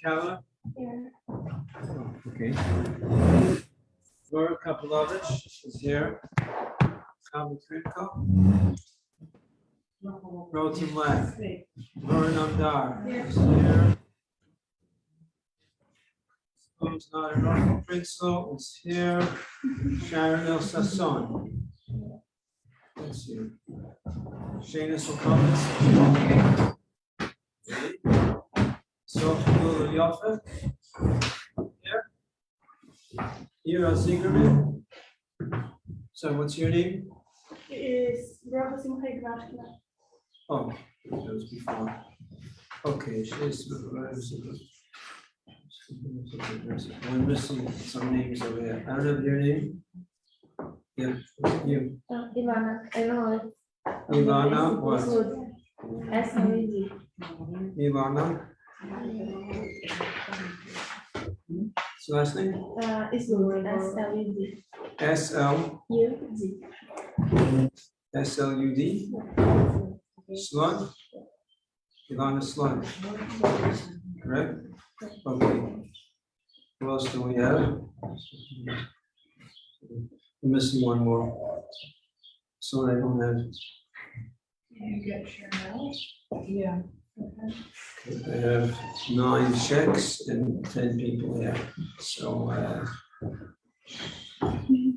Kala? Yeah. Oh, okay. Laura Kapelovich is here. Kava Kritko. Rotem Leg. Lauren Amdar is here. Who's not a Princeton is here. Sharon El Sasson. Let's see. Shana Sokolis. Sophia Yoffe. Here. Iyar Zigerman. So what's your name? Is Rabbi Simcha Ignashkina. Oh, that was before. Okay, she's I'm missing some names over here. I don't have your name. Yeah, you. Ivana. I don't know. Ivana, what? S-O-E-D. Ivana. What's the last name? Islud. S-L-U-D. S-L-U-D. U-D. S-L-U-D. Slud. Ivana Slud. Correct? Okay. What else do we have? I'm missing one more. So I don't have. You get Chanel? Yeah. Okay, I have 9 checks and 10 people here. So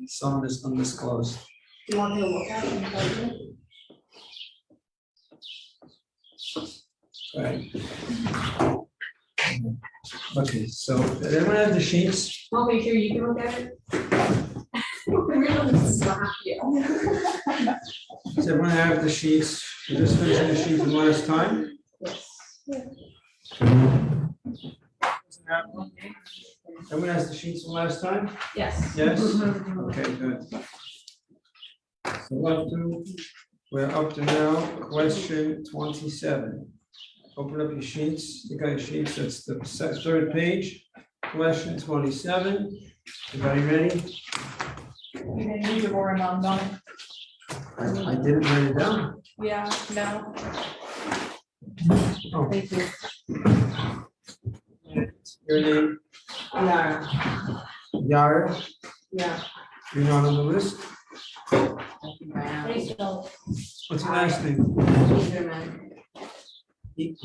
some is undisclosed. You want me to look at it and tell you? Right. Okay, so does everyone have the sheets? I'll make sure you can look at it. We're gonna slap you. Does everyone have the sheets? Did this finish the sheet from last time? Everyone has the sheets from last time? Yes. Yes? Okay, good. So we're up to now question 27. Open up your sheets. You got your sheets. That's the 3rd page. Question 27. Everybody ready? You didn't need to worry about them. I didn't write it down. Yeah, no. Oh, Thank you. your name? Yeah. Iyar. Yeah. You're not on the list. Thanks, Bill. What's your last name?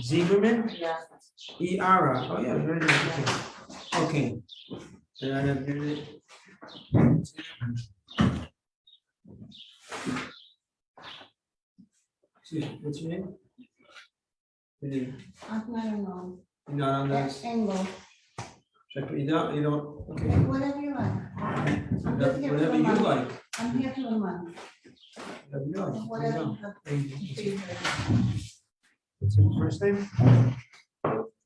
Zigerman? Yeah. Iyar. Oh yeah, very good. Okay. Then I have your name. Excuse me, what's your name? Your name? You're not on this. Angle, Check what you don't, okay. whatever you like. Whatever you like. I'm here to learn. Whatever you like. Whatever you like. What's your first name?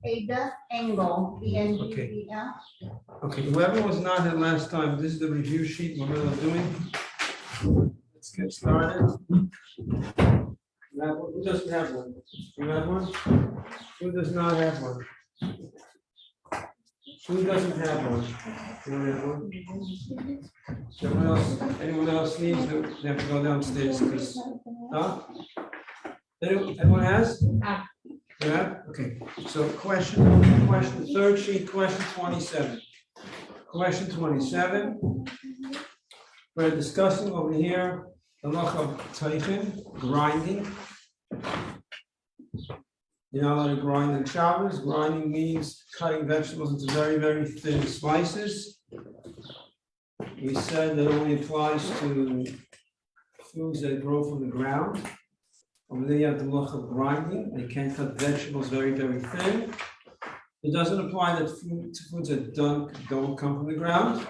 Ada Engel, E-N-G-E-L. Okay, whoever was not here last time, this is the review sheet we're going to be doing. Let's get started. Who doesn't have one? You have one? Who does not have one? Who doesn't have one? You don't have one? Anyone else needs to, they have to go downstairs, because, huh? Anyone has? Yeah, okay, so question, 3rd sheet, question 27. Question 27. We're discussing over here Halacha Rabbi grinding. You're not allowed to grind in Shabbos. Grinding means cutting vegetables into very, very thin slices. We said that only applies to foods that grow from the ground. Over there you have the halacha of grinding. They can't cut vegetables very, very thin. It doesn't apply to foods that don't come from the ground.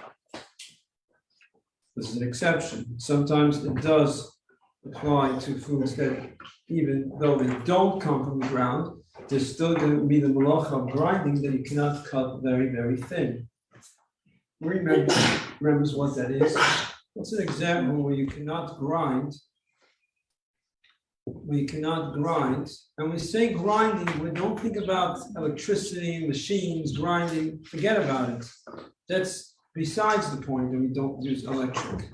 This is an exception. Sometimes it does apply to foods that, even though they don't come from the ground, there's still going to be the halacha of grinding that you cannot cut very, very thin. Remembers what that is. What's an example where you cannot grind? And we say grinding, we don't think about electricity, machines, grinding, forget about it. That's besides the point that we don't use electric.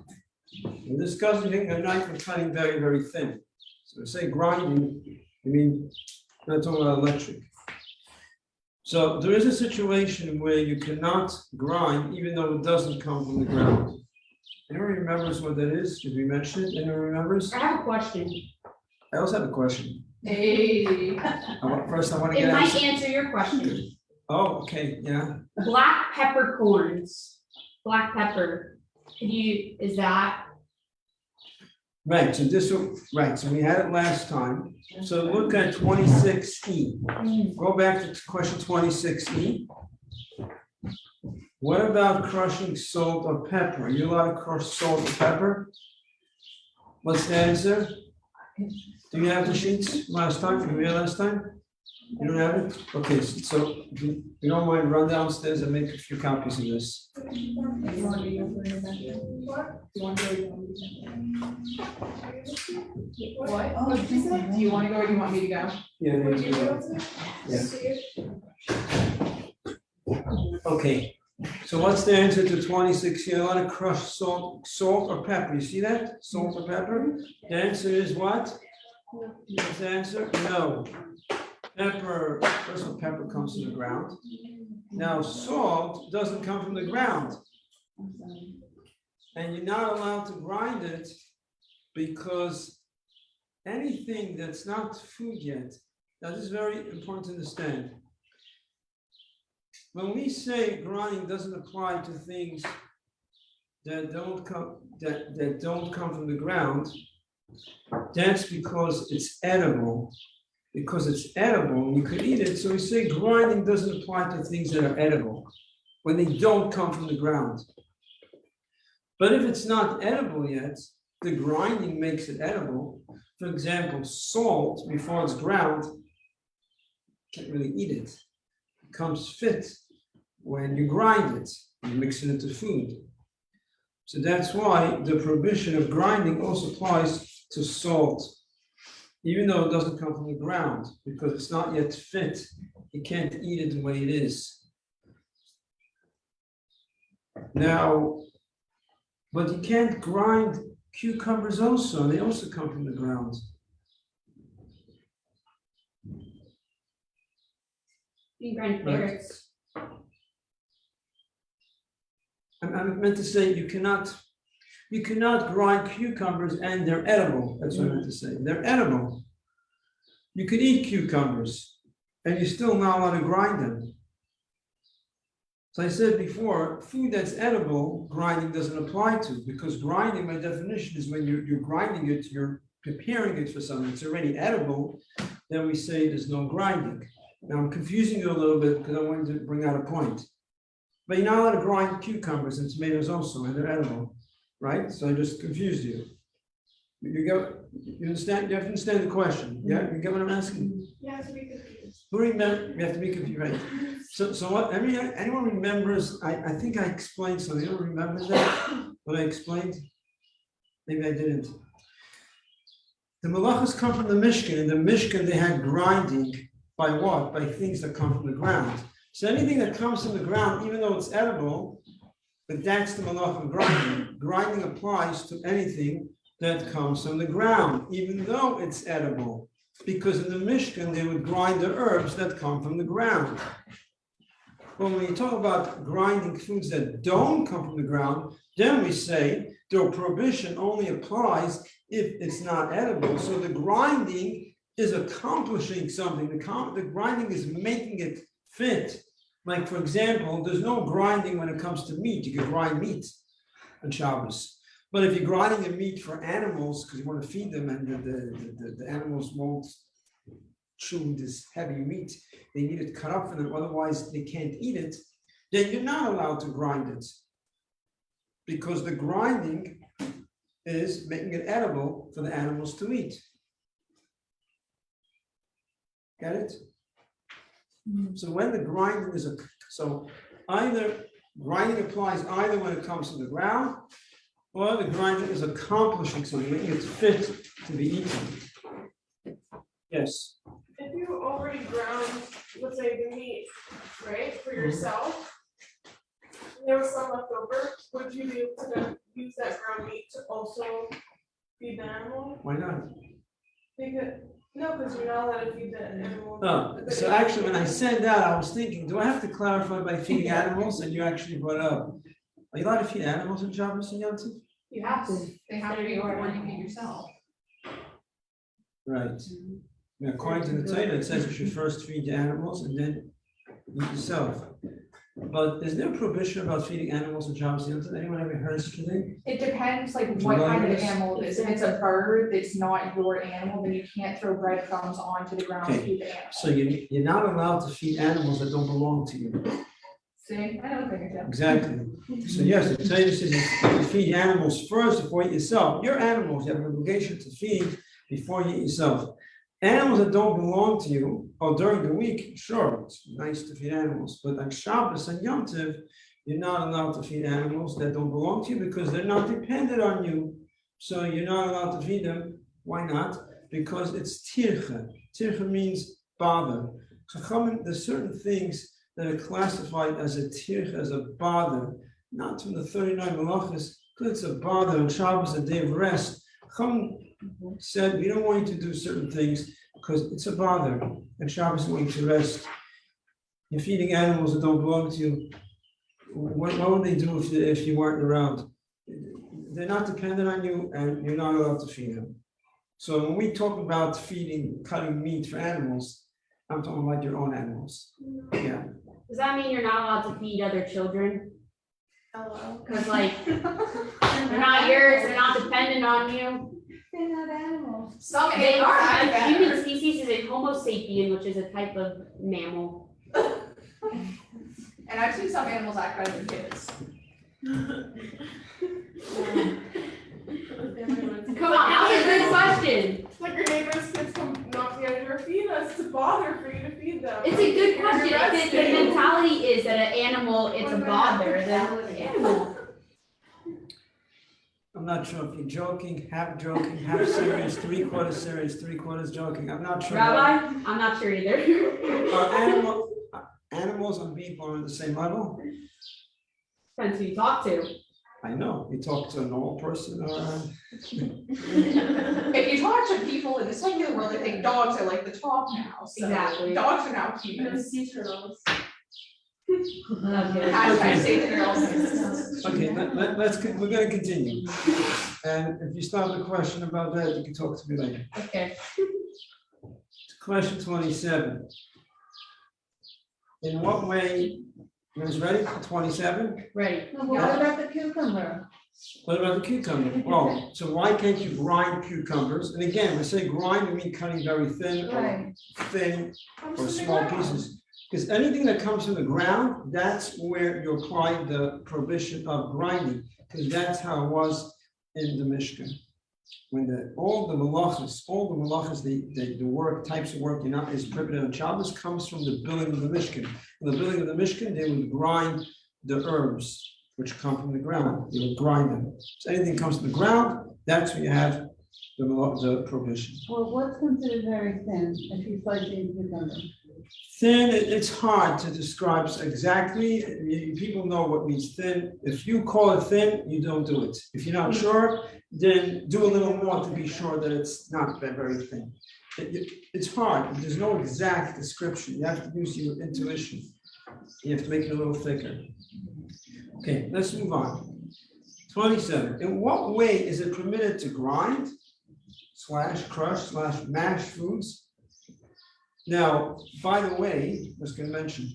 We're discussing a knife for cutting very, very thin. So we say grinding, I mean, we're not talking about electric. So there is a situation where you cannot grind even though it doesn't come from the ground. Anyone remembers what that is? Did we mention it? Anyone remembers? I have a question. I also have a question. Hey. First, I want to It get might answer. answer your question. Oh, okay, yeah. Black peppercorns. Black pepper. Is that? Right, so so we had it last time. So look at 26E. Go back to question 26E. What about crushing salt or pepper? Are you allowed to crush salt or pepper? What's the answer? Do you have the sheets last time? Did we have last time? You don't have it? Okay, so if you don't mind, run downstairs and make a few copies of this. What? Oh, do you want to go or do you want me to go? Yeah, there you go. Okay, so what's the answer to 26? You're allowed to crush salt or pepper. You see that? Salt or pepper? The answer is what? What's the answer? No. Pepper, first of all, pepper comes from the ground. Now, salt doesn't come from the ground. And you're not allowed to grind it because anything that's not food yet, that is very important to understand. When we say grinding doesn't apply to things that don't come from the ground, that's because it's edible. Because it's edible, you could eat it. So we say grinding doesn't apply to things that are edible when they don't come from the ground. But if it's not edible yet, the grinding makes it edible. For example, salt, before it's ground, can't really eat it. It becomes fit when you grind it, you mix it into food. So that's why the prohibition of grinding also applies to salt. Even though it doesn't come from the ground, because it's not yet fit, you can't eat it the way it is. Now, but you can't grind cucumbers also, they also come from the ground. You grind carrots. I meant to say you cannot grind cucumbers and they're edible. That's what I meant to say. They're edible. You could eat cucumbers and you're still not allowed to grind them. So I said before, food that's edible, grinding doesn't apply to, because grinding by definition is when you're grinding it, you're preparing it for something. It's already edible, then we say there's no grinding. Now I'm confusing you a little bit because I wanted to bring out a point. But you're not allowed to grind cucumbers and tomatoes also, and they're edible. Right? So I just confused you. You understand? You have to understand the question. Yeah, you get what I'm asking? Yeah, to be confused. Who remember? You have to be confused, right? So what? Anyone remembers? I think I explained something. Anyone remembers that? What I explained? Maybe I didn't. The malachas come from the Mishkan. In the Mishkan, they had grinding by what? By things that come from the ground. So anything that comes from the ground, even though it's edible, but that's the malach of grinding. Grinding applies to anything that comes from the ground, even though it's edible. Because in the Mishkan, they would grind the herbs that come from the ground. But when you talk about grinding foods that don't come from the ground, then we say the prohibition only applies if it's not edible. So the grinding is accomplishing something. The grinding is making it fit. Like, for example, there's no grinding when it comes to meat. You can grind meat on Shabbos. But if you're grinding the meat for animals, because you want to feed them and the animals won't chew this heavy meat, they need it cut up for them, otherwise they can't eat it, then you're not allowed to grind it. Because the grinding is making it edible for the animals to eat. Get it? So when the grinding is either grinding applies either when it comes to the ground, or the grinding is accomplishing something, making it fit to be eaten. Yes. If you already ground, let's say the meat, right, for yourself, and there was some left over, would you be able to then use that ground meat to also feed the animal? Why not? Because No, because you're not allowed to feed the animal. Oh, so actually, when I said that, I was thinking, do I have to clarify by feeding animals? And you actually brought up, are you allowed to feed animals in Shabbos and Yom Tov? You have to, they have to be before you feed yourself. Right. Yeah, according to the Torah, it says you should first feed the animals and then eat yourself. But is there a prohibition about feeding animals in Shabbos and Yom Tov? Anyone ever heard such a thing? It depends like Do what you know kind of this? animal it is. If it's a bird that's not your animal, then you can't throw breadcrumbs onto the ground to Okay. feed the animal. So you're not allowed to feed animals that don't belong to you. See, I know a thing or two. Exactly. So yes, the Torah says you feed animals first before you eat yourself. Your animals, you have an obligation to feed before you eat yourself. Animals that don't belong to you, or during the week, sure, it's nice to feed animals, but on Shabbos and Yom Tov, you're not allowed to feed animals that don't belong to you because they're not dependent on you. So you're not allowed to feed them. Why not? Because it's tircha. Tircha means bother. There's certain things that are classified as a tircha, as a bother, not from the 39 malachas, because it's a bother on Shabbos, a day of rest. Chacham said, we don't want you to do certain things because it's a bother, and Shabbos want you to rest. You're feeding animals that don't belong to you. What would they do if you weren't around? They're not dependent on you, and you're not allowed to feed them. So when we talk about feeding, cutting meat for animals, I'm talking about your own animals. Yeah. Does that mean you're not allowed to feed other children? Hello. Because like, they're not yours, they're not dependent on you. They're not animals. Some They animals are, have a human better. species is a Homo sapien, which is a type of mammal. And I've seen some animals act better than kids. Come on, that was a good question. Like your neighbor's kids come knock you on your feet, that's a bother for you to feed them. It's a good You're question. If the resting. mentality is that an animal, it's a bother, then it's an animal. I'm not sure if you're joking, half serious, 3/4 serious, 3/4 joking. I'm not sure. Rabbi, I'm not sure either. Are animals and people on the same level? Depends who you talk to. I know, you talk to a normal person or. If you talk to people in the secular world, they think dogs are like the top now, so Exactly. dogs are now humans. Sea turtles. Okay. Hashtag save the girls. Okay, we're gonna continue. And if you start a question about that, you can talk to me later. Okay. Question 27. In what way, you guys ready for 27? Ready. No, but what about the cucumber? What about the cucumber? Well, so why can't you grind cucumbers? And again, when I say grind, I mean cutting very thin or Right. thin Comes or from the small ground. pieces. Because anything that comes from the ground, that's where you apply the prohibition of grinding, because that's how it was in the Mishkan. When all the malachas, the work, types of work, is prohibited on Shabbos, comes from the building of the Mishkan. In the building of the Mishkan, they would grind the herbs, which come from the ground. They would grind them. So anything comes from the ground, that's where you have the prohibition. Well, what's considered very thin if you slice the cucumber? Thin, it's hard to describe exactly. People know what means thin. If you call it thin, you don't do it. If you're not sure, then do a little more to be sure that it's not very thin. It's hard. There's no exact description. You have to use your intuition. You have to make it a little thicker. Okay, let's move on. 27. In what way is it permitted to grind, /crush, /mash foods? Now, by the way, I was going to mention,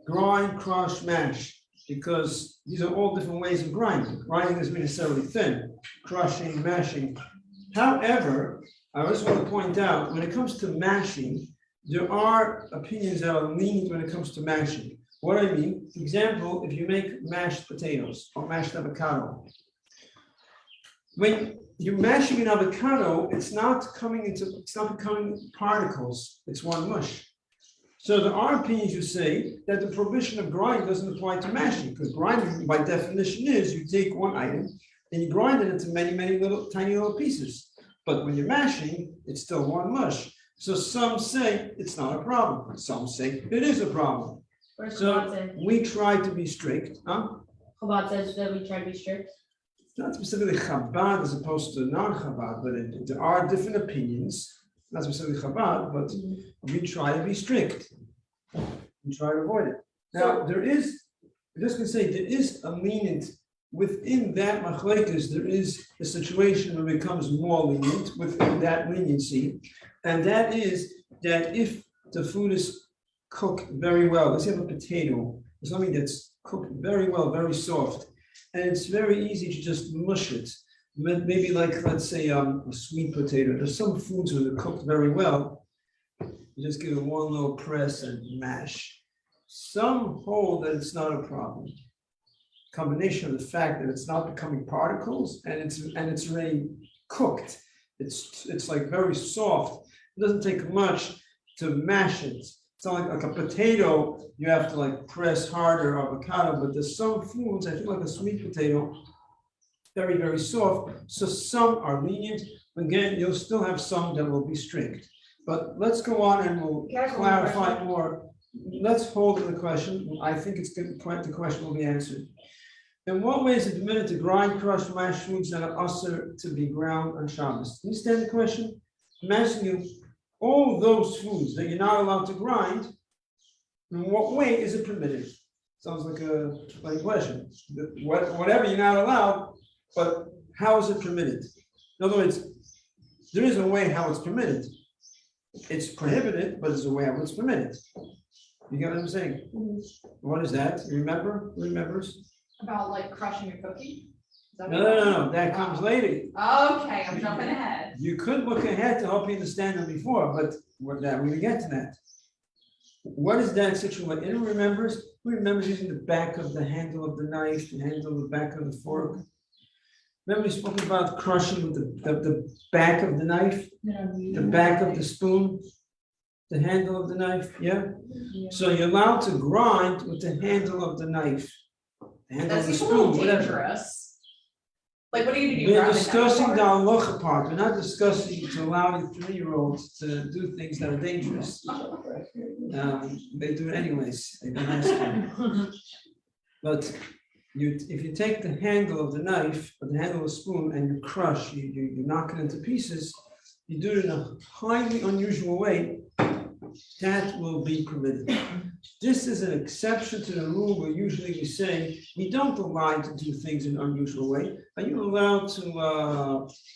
grind, crush, mash, because these are all different ways of grinding. Grinding isn't necessarily thin, crushing, mashing. However, I just want to point out, when it comes to mashing, there are opinions that are lenient when it comes to mashing. What I mean, for example, if you make mashed potatoes or mashed avocado, when you're mashing an avocado, it's not becoming particles, it's one mush. So there are opinions who say that the prohibition of grinding doesn't apply to mashing, because grinding by definition is you take one item and you grind it into many tiny little pieces. But when you're mashing, it's still one mush. So some say it's not a problem, some say it is a problem. Where's So Chabad say? we try to be strict, Chabad says that we try to be strict. Not specifically Chabad as opposed to non-Chabad, but there are different opinions not specifically Chabad, but we try to be strict. We try to avoid it. Now, I'm just gonna say, there is a lenient, within that machlekes, there is a situation where it becomes more lenient within that leniency. And that is that if the food is cooked very well, let's say have a potato, something that's cooked very well, very soft, and it's very easy to just mush it. Maybe like, let's say, a sweet potato. There's some foods where they're cooked very well. You just give it one little press and mash. Some hold that it's not a problem. Combination of the fact that it's not becoming particles and it's already cooked. It's like very soft. It doesn't take much to mash it. It's not like a potato, you have to like press harder, avocado, but there's some foods, I think like a sweet potato, very, very soft. So some are lenient. Again, you'll still have some that will be strict. But let's go on and we'll clarify more. Let's hold the question. I think it's good. The question will be answered. In what way is it permitted to grind, crush, mash foods that are usher to be ground on Shabbos? Do you understand the question? I'm asking you, all those foods that you're not allowed to grind, in what way is it permitted? Sounds like a question. Whatever you're not allowed, but how is it permitted? In other words, there is a way how it's permitted. It's prohibited, but there's a way how it's permitted. You get what I'm saying? What is that? You remember? Who remembers? About like crushing a cookie? Is that what No, that comes later. Okay, I'm jumping ahead. You could look ahead to help you understand it before, but we're going to get to that. What is that situation? Anyone remembers? Who remembers using the back of the handle of the knife, the handle of the back of the fork? Remember we spoke about crushing with the back of the knife, the back of the spoon, the handle of the knife, yeah? So you're allowed to grind with the handle of the knife. The handle of That the seems a little spoon, whatever. dangerous. Like, what are you gonna do? We're grab the discussing the knife halacha part. We're not discussing to allowing 3-year-olds to do things that are dangerous. They do it anyways. They don't ask you. But if you take the handle of the knife or the handle of the spoon and you crush, you knock it into pieces, you do it in a highly unusual way, that will be permitted. This is an exception to the rule where usually we say we don't allow to do things in an unusual way. Are you allowed to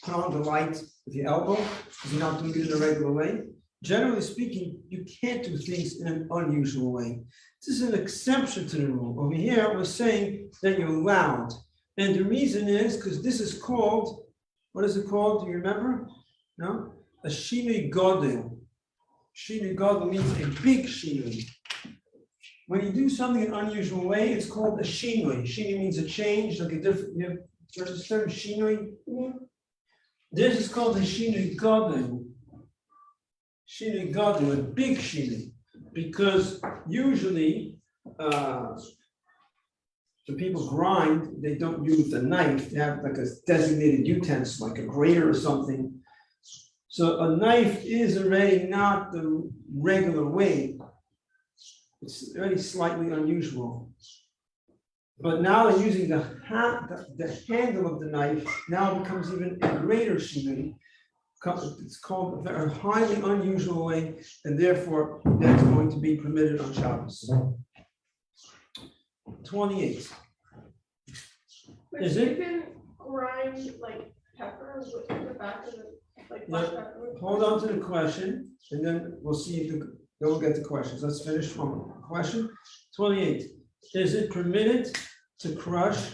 put on the light with your elbow because you're not doing it in a regular way? Generally speaking, you can't do things in an unusual way. This is an exception to the rule. Over here, we're saying that you're allowed. And the reason is because this is called, what is it called? Do you remember? No? A shinui godel. Shinui godel means a big shinui. When you do something in an unusual way, it's called a shinui. Shinui means a change, like a different, you have the term shinui? This is called a shinui godel. Shinui godel, a big shinui. Because usually, when people grind, they don't use the knife. They have like a designated utensil, like a grater or something. So a knife is already not the regular way. It's already slightly unusual. But now they're using the handle of the knife. Now it becomes even a greater shinui. It's called a very highly unusual way, and therefore that's going to be permitted on Shabbos. 28. But Is you it? can grind like pepper with the back of the, like black Yeah. pepper. Hold on to the question, and then we'll see if then we'll get the questions. Let's finish from question 28. Is it permitted to crush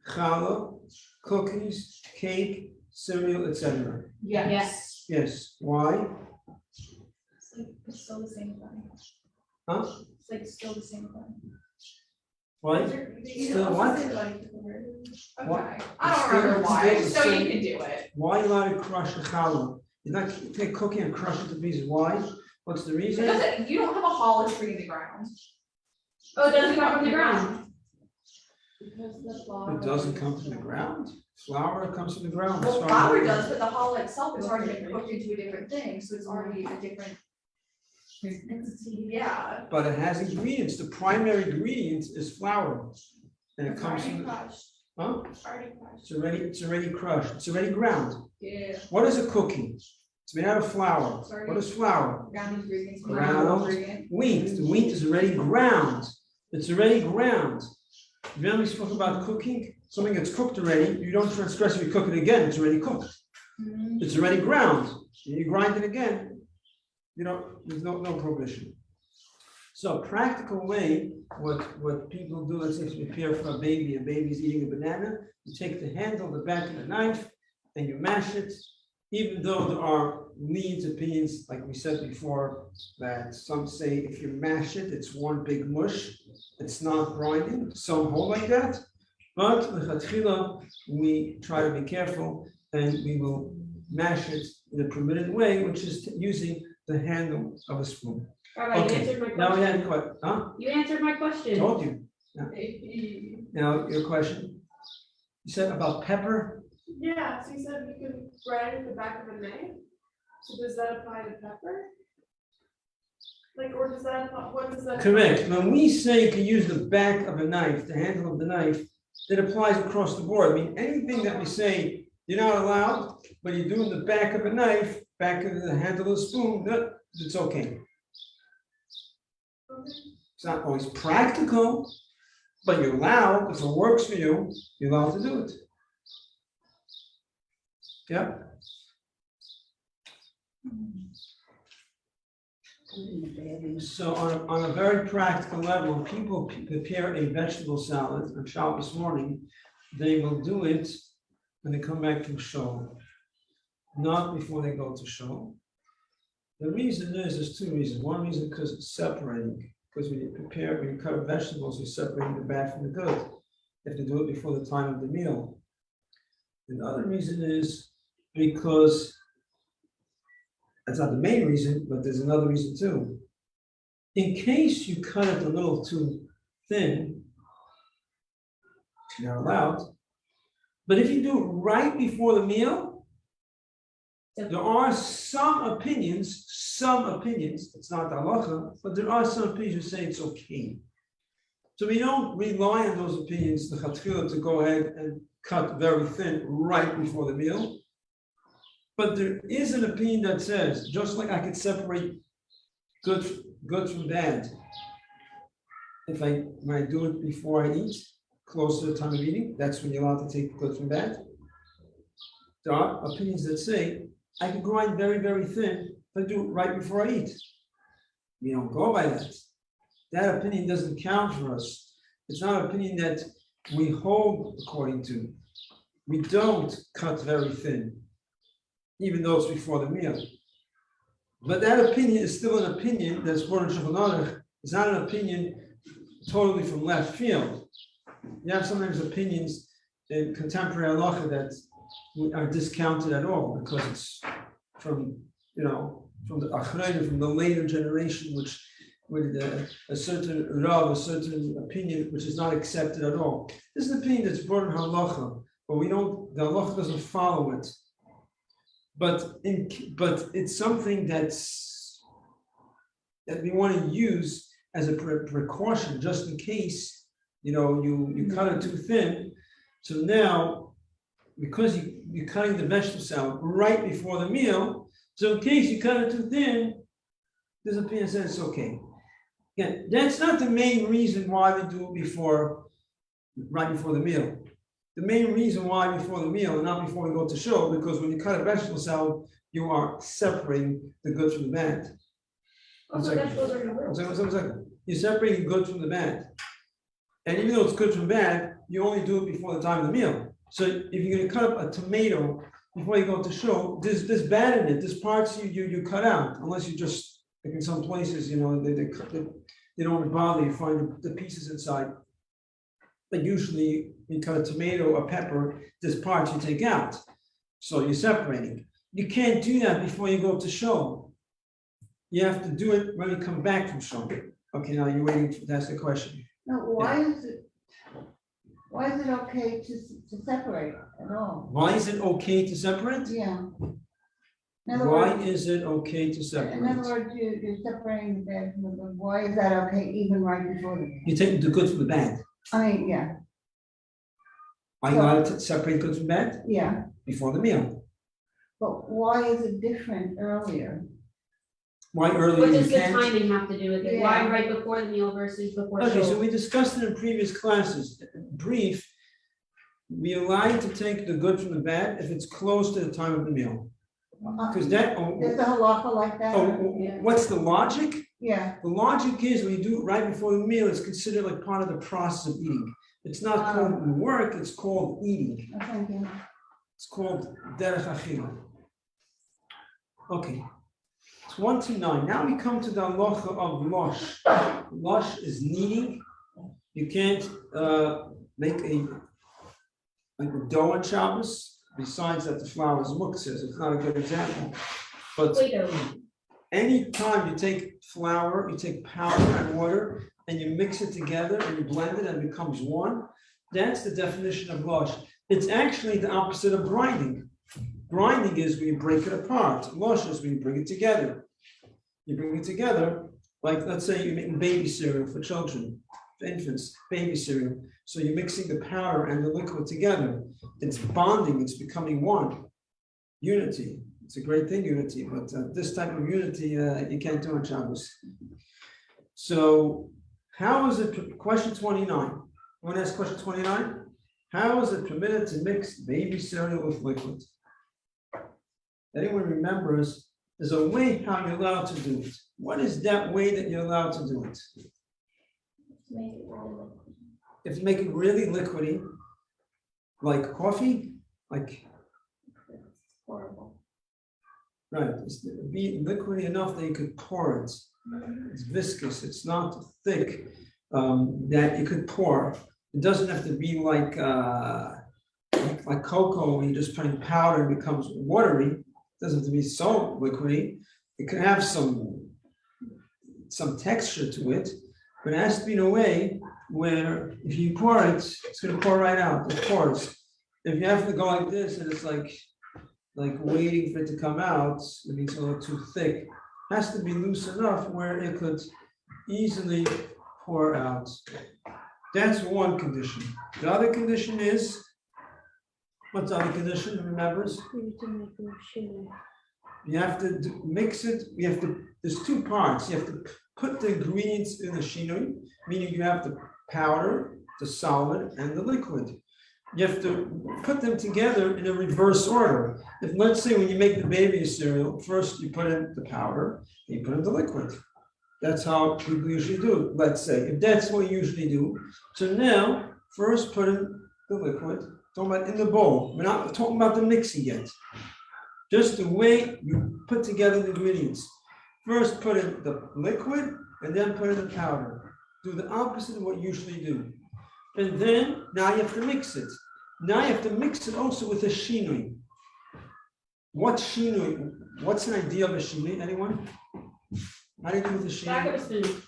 challah, cookies, cake, cereal, etc.? Yes. Yes. Why? It's still the same thing. Huh? It's like still the same thing. Why? Still what? What? Okay, I don't remember why, so you can do it. Why are you allowed to crush the challah? You're not take cookie and crush it to pieces. Why? What's the reason? Because you don't have a hollow tree in the ground. Oh, it doesn't come from the ground. It doesn't come from the ground. Flour comes from the ground. Well, That's why- flour does, but the hollow itself is already been cooked into a different thing, so it's already a different. Yeah. But it has ingredients. The primary ingredient is flour. And it comes from, huh? Already crushed. It's already crushed. It's already ground. Yeah. What is a cookie? It's made out of flour. Sorry. What is flour? Ground ingredients. Ground wheat. The wheat is already ground. It's already ground. Remember we spoke about cooking? Something that's cooked already, you don't transgress if you cook it again, it's already cooked. It's already ground. You grind it again, there's no prohibition. So practical way, what people do, let's say to prepare for a baby's eating a banana, you take the handle, the back of the knife, and you mash it. Even though there are leads, opinions, like we said before, that some say if you mash it, it's one big mush, it's not grinding, some hold like that. But lechatchila, we try to be careful, and we will mash it in a permitted way, which is using the handle of a spoon. Rabbi, you answered my Now we question. had what? Huh? You answered my question. Told you. Now your question. You said about pepper. Yeah, so you said you can grind with the back of a knife, so does that apply to pepper? Like, or does that, what does that? Correct. When we say you can use the back of a knife, the handle of the knife, it applies across the board. I mean, anything that we say you're not allowed, but you do in the back of a knife, back of the handle of the spoon, it's okay. It's not always practical, but you're allowed, if it works for you, you're allowed to do it. Yeah? So on a very practical level, when people prepare a vegetable salad on Shabbos morning, they will do it when they come back from shul, not before they go to shul. The reason is, there's two reasons. One reason because it's separating, because when you cut vegetables, you're separating the bad from the good. You have to do it before the time of the meal. And the other reason is because that's not the main reason, but there's another reason too. In case you cut it a little too thin, you're not allowed. But if you do it right before the meal, there are some opinions, it's not the halacha, but there are some opinions who say it's okay. So we don't rely on those opinions, the chatchila, to go ahead and cut very thin right before the meal. But there is an opinion that says, just like I could separate good from bad, when I do it before I eat, close to the time of eating, that's when you're allowed to take good from bad. There are opinions that say, I can grind very, very thin if I do it right before I eat. We don't go by that. That opinion doesn't count for us. It's not an opinion that we hold according to. We don't cut very thin, even though it's before the meal. But that opinion is still an opinion that's brought in Shulchan Aruch. It's not an opinion totally from left field. You have sometimes opinions in contemporary halacha that are discounted at all because it's from the Achrein, from the later generation, which with a certain rav, a certain opinion which is not accepted at all. This is an opinion that's brought in halacha, but the halacha doesn't follow it. But it's something that we want to use as a precaution, just in case you cut it too thin. So now, because you're cutting the vegetable salad right before the meal, so in case you cut it too thin, this opinion says it's okay. Again, that's not the main reason why we do it right before the meal. The main reason why before the meal and not before we go to shul, because when you cut a vegetable salad, you are separating the good from the bad. Also, vegetables are One second. You're separating good from the bad. And even though it's good from bad, you only do it before the time of the meal. So if you're going to cut up a tomato before you go to shul, there's bad in it. There's parts you cut out, unless you just, like in some places, they don't bother, you find the pieces inside. But usually you cut a tomato or pepper, there's parts you take out. So you're separating. You can't do that before you go to shul. You have to do it when you come back from shul. Okay, now you're waiting to ask the question. No, why is it okay to separate at all? Why is it okay to separate? Yeah. In other Why words, is it okay to in separate? other words, you're separating the bad from the good. Why is that okay even right before the meal? You take the good from the bad. I mean, yeah, Are you allowed to separate good from bad? yeah. Before the meal. But why is it different earlier? Why What earlier you does the can't? timing have to do with it? Why Yeah. right before the meal versus before Okay, so shul? we discussed it in previous classes. Brief, we allow you to take the good from the bad if it's close to the time of the meal. Because that, There's a halacha like that? what's the logic? Yeah, The logic is when you do it right before the meal, it's considered like part of the process of eating. It's not called work, it's called eating. oh, thank you. It's called derech achila. Okay. It's 1 to 9. Now we come to the halacha of losh. Losh is kneading. You can't make like a dough on Shabbos. Besides that, the flour is muktzah. It's not a good example. But Play-Doh. anytime you take flour, you take powder and water, and you mix it together and you blend it and it becomes one, that's the definition of losh. It's actually the opposite of grinding. Grinding is when you break it apart. Losh is when you bring it together. You bring it together, like let's say you're making baby cereal for children, for infants, baby cereal. So you're mixing the powder and the liquid together. It's bonding, it's becoming one. Unity. It's a great thing, unity, but this type of unity you can't do on Shabbos. So how is it, question 29. Want to ask question 29? How is it permitted to mix baby cereal with liquid? Anyone remembers, there's a way how you're allowed to do it. What is that way that you're allowed to do it? If you make it really liquidy, like coffee, like Horrible. right, it's be liquidy enough that you could pour it. It's viscous, it's not thick, that you could pour. It doesn't have to be like cocoa, when you're just putting powder and it becomes watery. It doesn't have to be so liquidy. It can have some texture to it, but it has to be in a way where if you pour it, it's gonna pour right out, it pours. If you have to go like this and it's like waiting for it to come out, it means it's a little too thick. It has to be loose enough where it could easily pour out. That's one condition. The other condition is, what's the other condition, who remembers? You have to mix it, there's two parts. You have to put the ingredients in the shinui, meaning you have the powder, the solid, and the liquid. You have to put them together in a reverse order. If, let's say, when you make the baby cereal, first you put in the powder, then you put in the liquid. That's how people usually do it, let's say, if that's what you usually do. So now, first put in the liquid, talking about in the bowl. We're not talking about the mixing yet. Just the way you put together the ingredients. First put in the liquid and then put in the powder. Do the opposite of what you usually do. And then, now you have to mix it. Now you have to mix it also with a shinui. What shinui? What's an idea of a shinui? Anyone? How do you do with the shinui? Back of a spoon.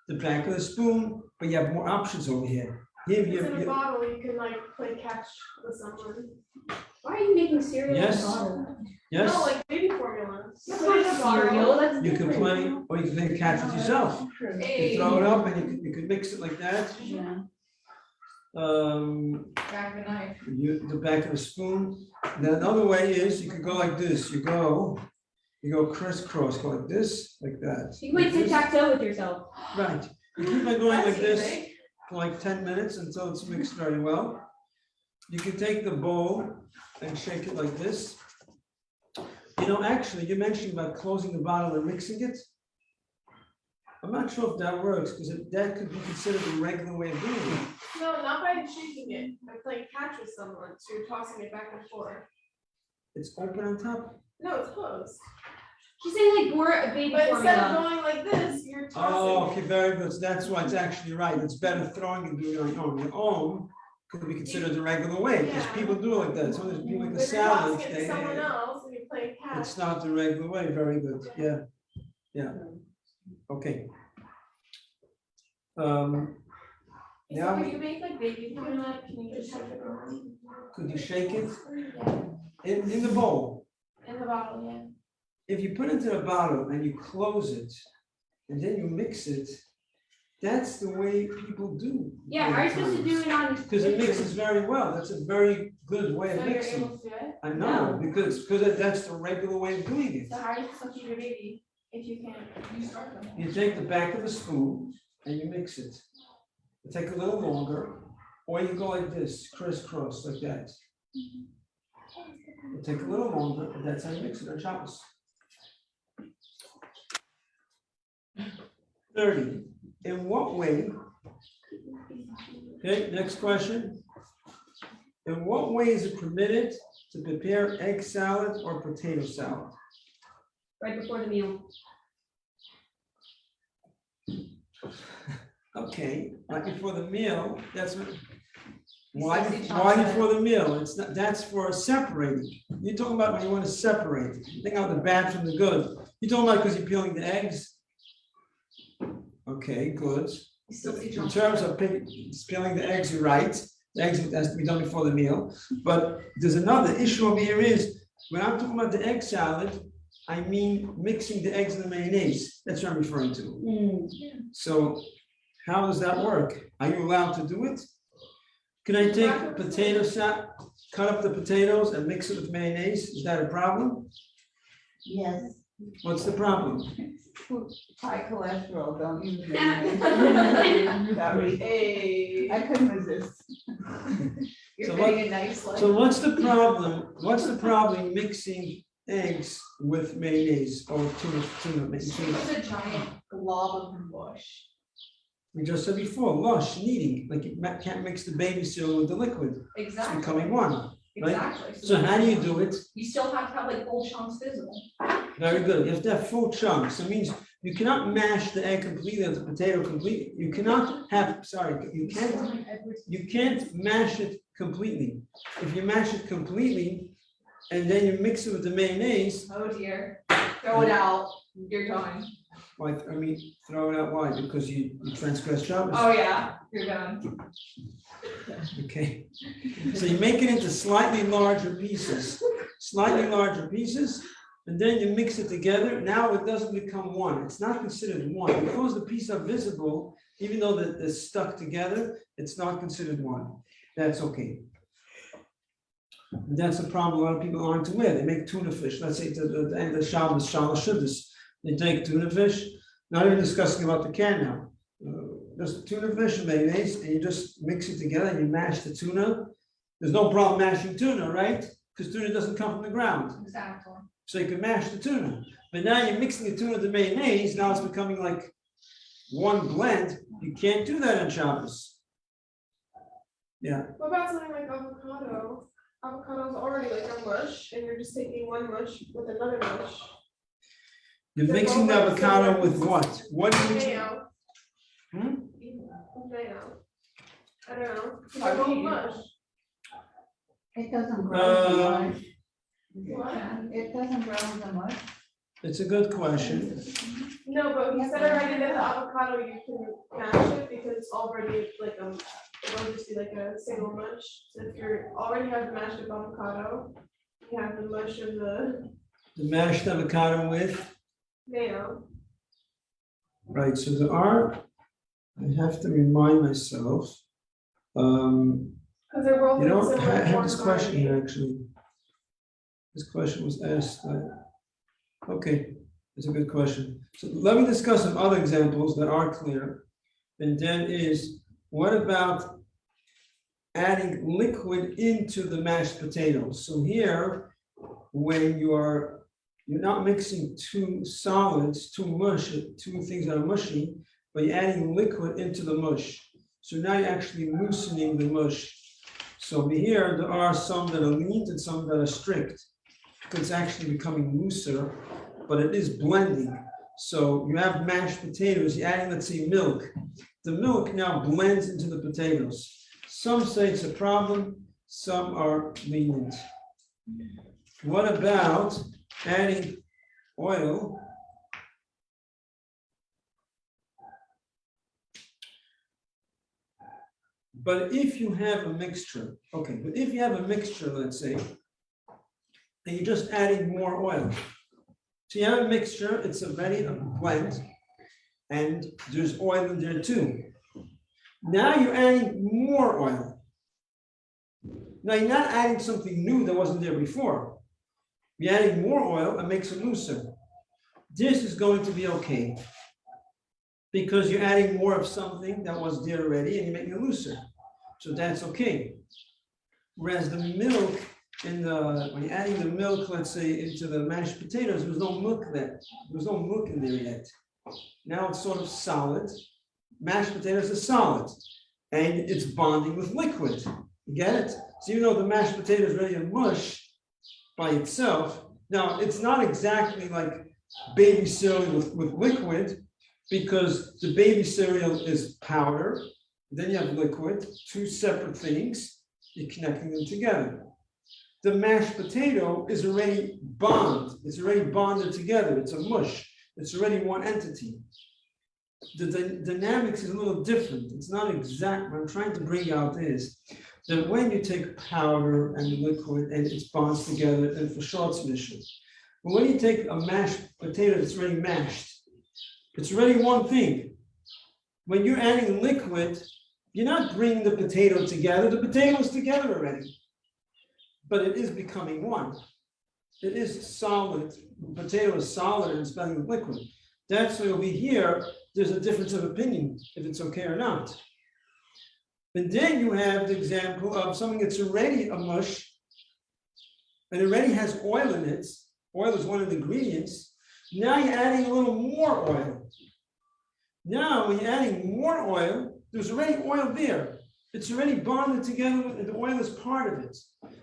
The back of the spoon, but you have more options over here. Here, It's in a bottle, you can like play catch with someone. Why are you making cereal in a Yes. bottle? yes, No, like baby formula. That's not cereal, that's you can different. play, or you can play catch with yourself. You Hey. throw it up and you can mix it like that. Yeah. Back of a knife. The back of a spoon. Then another way is you could go like this. You go crisscross, go like this, like that. You can play tic-tac-toe with yourself. Right. You keep on going like That's this easy. for like 10 minutes until it's mixed very well. You can take the bowl and shake it like this. You know, actually, you mentioned about closing the bottle and mixing it. I'm not sure if that works, because that could be considered a regular way of doing it. No, not by shaking it, by playing catch with someone, so you're tossing it back and forth. It's open on top. No, it's closed. She's saying like baby But instead of formula. going like this, you're Oh, tossing okay, it. very good. So that's why it's actually right. It's better throwing and doing it on your own. Your own could be considered the regular way, because Yeah. people do it like that. Some of these people make But a if you're salad. tossing it to someone else and you're playing catch. It's not the regular way. Very good. Yeah. Yeah. Okay. So Now, when you make like baby formula, can you just shake it around? could you shake it Yeah, in the bowl? in the bottle, yeah. If you put it into the bottle and you close it, and then you mix it, That's the way people do. Yeah, are you supposed to do it on? Because it mixes very well. That's a very good way So of you're mixing. able to do it? I know, because that's the regular way of doing it. So how are you supposed to feed your baby if you can't, you start them? You take the back of the spoon and you mix it. It take a little longer, or you go like this, crisscross like that. It take a little longer, but that's how you mix it on Shabbos. 30. In what way? Okay, next question. In what way is it permitted to prepare egg salad or potato salad? Right before the meal. Okay, right before the meal, that's what. Sexy Why chocolate. before the meal? It's not, that's for separating. You're talking about when you want to separate, take out the bad from the good. You're talking about because you're peeling the eggs? Okay, good. You still see In chocolate. terms of peeling the eggs, you're right. The eggs has to be done before the meal. But there's another issue over here is, when I'm talking about the egg salad, I mean mixing the eggs and the mayonnaise. That's what I'm referring to. So how does that work? Are you allowed to do it? Can I take potato salad, cut up the potatoes and mix it with mayonnaise? Is that a problem? Yes, What's the problem? high cholesterol, don't use mayonnaise. Sorry, Hey, I couldn't resist. you're So getting a nice like. So what's the problem? What's the problem mixing eggs with mayonnaise or tuna? It's a giant glob of mush. We just said before, lush, kneading, like you can't mix the baby cereal with the liquid. It's Exactly, becoming one. right? exactly. So how do you do it? You still have to have like full chunks visible. Very good. You have to have full chunks. It means you cannot mash the egg completely or the potato completely. You cannot have, sorry, you can't mash it completely. If you mash it completely and then you mix it with the mayonnaise, Oh dear, throw it out, you're done. like, I mean, throw it out, why? Because you transgress Shabbos. Oh yeah, you're done. Okay. So you make it into slightly larger pieces, and then you mix it together. Now it doesn't become one. It's not considered one. Because the pieces are visible, even though they're stuck together, it's not considered one. That's okay. And that's the problem a lot of people aren't aware. They make tuna fish. Let's say at the end of Shabbos, Shuddis. They take tuna fish, not even discussing about the can now. Just tuna fish and mayonnaise, and you just mix it together and you mash the tuna. There's no problem mashing tuna, right? Because tuna doesn't come from the ground. Exactly. So you can mash the tuna. But now you're mixing the tuna with the mayonnaise, now it's becoming like one blend. You can't do that on Shabbos. Yeah, What about something like avocado? Avocado's already like a mush, and you're just taking one mush with another mush. you're mixing the avocado with what? What do you? Mayo. Hmm? Mayo. I don't know. It's How a do whole you- mush. It doesn't grow so much. What? It doesn't grow so much. It's a good question. No, but he said already that the avocado you can mash it because it's already like it'll just be like a single mush. So if you're already have the mashed up avocado, you have the mush of the The mashed avocado with, mayo. right, so there are, I have to remind myself. Because they're both You in know, similar I have this form question already. here, actually. This question was asked. Okay, it's a good question. So let me discuss some other examples that are clear. And then is, what about adding liquid into the mashed potatoes? So here, when you're not mixing two solids, two things that are mushy, but you're adding liquid into the mush. So now you're actually loosening the mush. So over here, there are some that are lean and some that are strict. It's actually becoming looser, but it is blending. So you have mashed potatoes, you're adding, let's say, milk. The milk now blends into the potatoes. Some say it's a problem, some are lenient. What about adding oil? But if you have a mixture, okay, but if you have a mixture, let's say, and you're just adding more oil. So you have a mixture, it's already a blend, and there's oil in there too. Now you're adding more oil. Now you're not adding something new that wasn't there before. You're adding more oil and makes it looser. This is going to be okay, because you're adding more of something that was there already and you're making it looser. So that's okay. Whereas the milk when you're adding the milk, let's say, into the mashed potatoes, there was no milk there. There was no milk in there yet. Now it's sort of solid. Mashed potatoes are solid, and it's bonding with liquid. You get it? So even though the mashed potato is really a mush by itself, now it's not exactly like baby cereal with liquid, because the baby cereal is powder, then you have liquid, two separate things, you're connecting them together. The mashed potato is already it's already bonded together, it's a mush, it's already one entity. The dynamics is a little different, it's not exact. What I'm trying to bring out is that when you take powder and the liquid and it bonds together, and for sure it's mission. But when you take a mashed potato that's already mashed, it's already one thing. When you're adding liquid, you're not bringing the potato together, the potato is together already. But it is becoming one. It is solid, the potato is solid and it's blending with liquid. That's why over here, there's a difference of opinion, if it's okay or not. And then you have the example of something that's already a mush, and already has oil in it. Oil is one of the ingredients. Now you're adding a little more oil. Now, when you're adding more oil, there's already oil there. It's already bonded together, and the oil is part of it.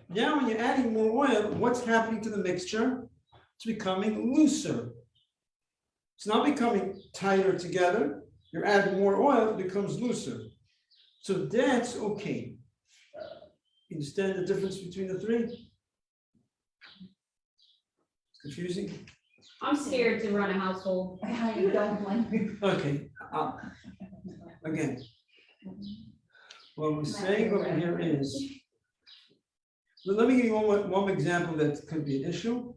Now, when you're adding more oil, what's happening to the mixture? It's becoming looser. It's not becoming tighter together. You're adding more oil, it becomes looser. So that's okay. You understand the difference between the three? It's confusing? I'm scared to run a household. How you don't like it. Okay, again. What we're saying over here is, let me give you one example that could be an issue.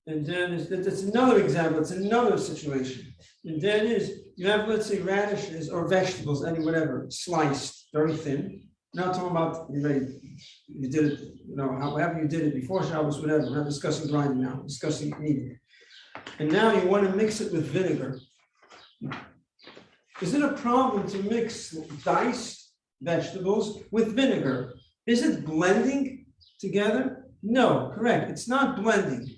And then it's another example, it's another situation. And that is, you have, let's say, radishes or vegetables, any whatever, sliced, very thin. Not talking about, you did it, however you did it before Shabbos, whatever. We're not discussing grinding now, we're discussing eating. And now you want to mix it with vinegar. Is it a problem to mix diced vegetables with vinegar? Is it blending together? No, correct, it's not blending.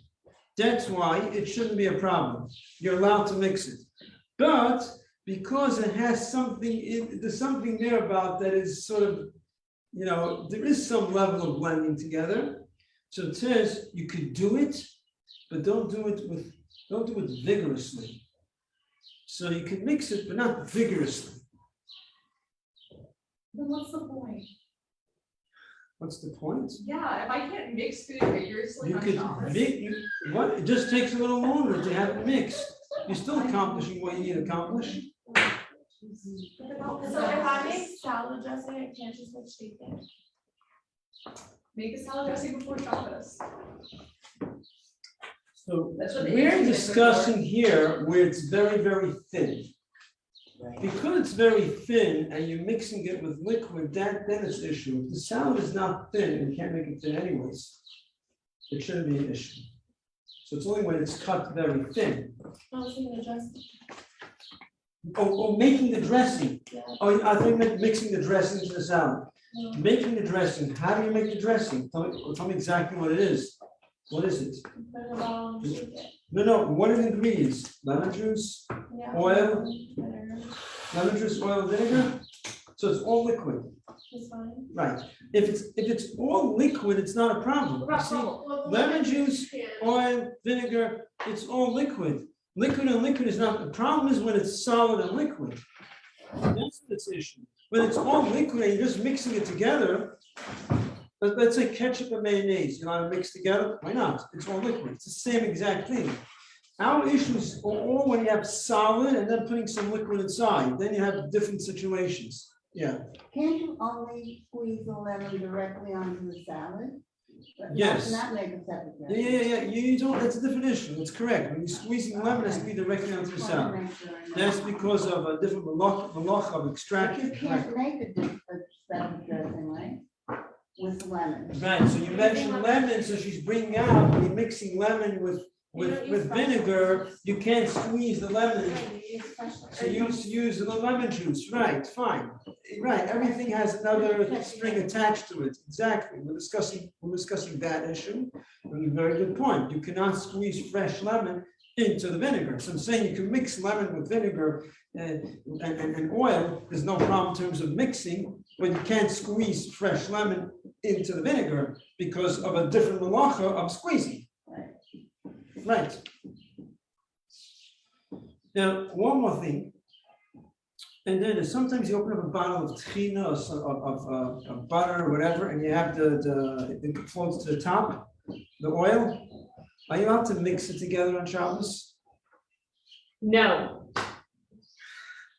That's why it shouldn't be a problem. You're allowed to mix it. But because it has something, there's something there about that is sort of, there is some level of blending together. So it says you could do it, but don't do it vigorously. So you can mix it, but not vigorously. Then what's the point? What's the point? Yeah, if I can't mix food vigorously, You I'm could not. what? It just takes a little longer to have it mixed. You're still accomplishing what you need to accomplish. So if I make salad dressing, I can't just like shake it. Make a salad dressing before Shabbos. So That's what the we're Asians did discussing here where it's very, very thin. Because it's very thin and you're mixing it with liquid, then it's an issue. If the salad is not thin, and you can't make it thin anyways, it shouldn't be an issue. So it's only when it's cut very thin. I was thinking of dressing. Oh, making the dressing. Yeah. Oh, I think mixing the dressing into the salad. No. Making the dressing, how do you make the dressing? Tell me exactly what it is. What is it? Put it on, shake it. No, what are the ingredients? Lemon juice, Yeah. Oil. Vinegar. lemon juice, oil, vinegar? So it's all liquid, It's fine. right? If it's all liquid, it's not a problem. You see, lemon juice, oil, vinegar, it's all liquid. Liquid and liquid is not, the problem is when it's solid and liquid. That's this issue. When it's all liquid and you're just mixing it together, let's say ketchup and mayonnaise, you want to mix together? Why not? It's all liquid. It's the same exact thing. Our issues are all when you have solid and then putting some liquid inside. Then you have different situations. Yeah. Can't you only squeeze the lemon directly onto the salad? But Yes. not make a separate Yeah, dressing. yeah, you don't, that's a different issue, that's correct, when you're squeezing lemon, it's to be directly onto the Just salad. wanna make sure I know. That's because of a different malach of But extraction. you can't make a separate dressing, right? With lemon. Right, so you mentioned lemon, so she's bringing out, when you're mixing lemon with vinegar, you can't squeeze the lemon. So you use the lemon juice, right, fine. Right, everything has another string attached to it, exactly. We're discussing that issue. And a very good point. You cannot squeeze fresh lemon into the vinegar. So I'm saying you can mix lemon with vinegar and oil, there's no problem in terms of mixing, but you can't squeeze fresh lemon into the vinegar because of a different malacha of squeezing. Right. Now, one more thing. And then sometimes you open up a bottle of tahina or of butter or whatever, and you have it floats to the top, the oil. Are you allowed to mix it together on Shabbos? No.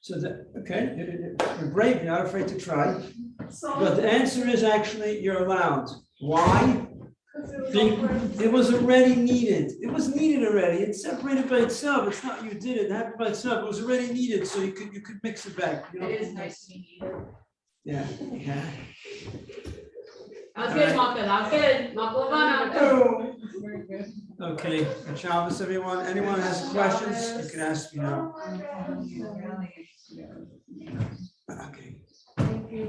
So that, okay, you're brave, you're not afraid to try. So. But the answer is actually you're allowed. Why? Because It was already needed. It was needed already. It's separated by itself. It's not you did it. It happened by itself. It was already needed, so you could mix it back. You know? It is nice to be needed. Yeah. Yeah. That was good, Malka, that was good. Malka. Oh. Very good. Okay, Shabbos, everyone. Anyone has questions? You can ask me now. Okay. Thank you.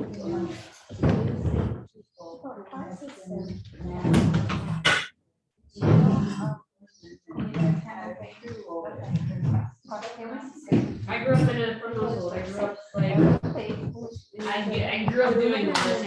I grew up in a from household. I grew up like I grew up doing all this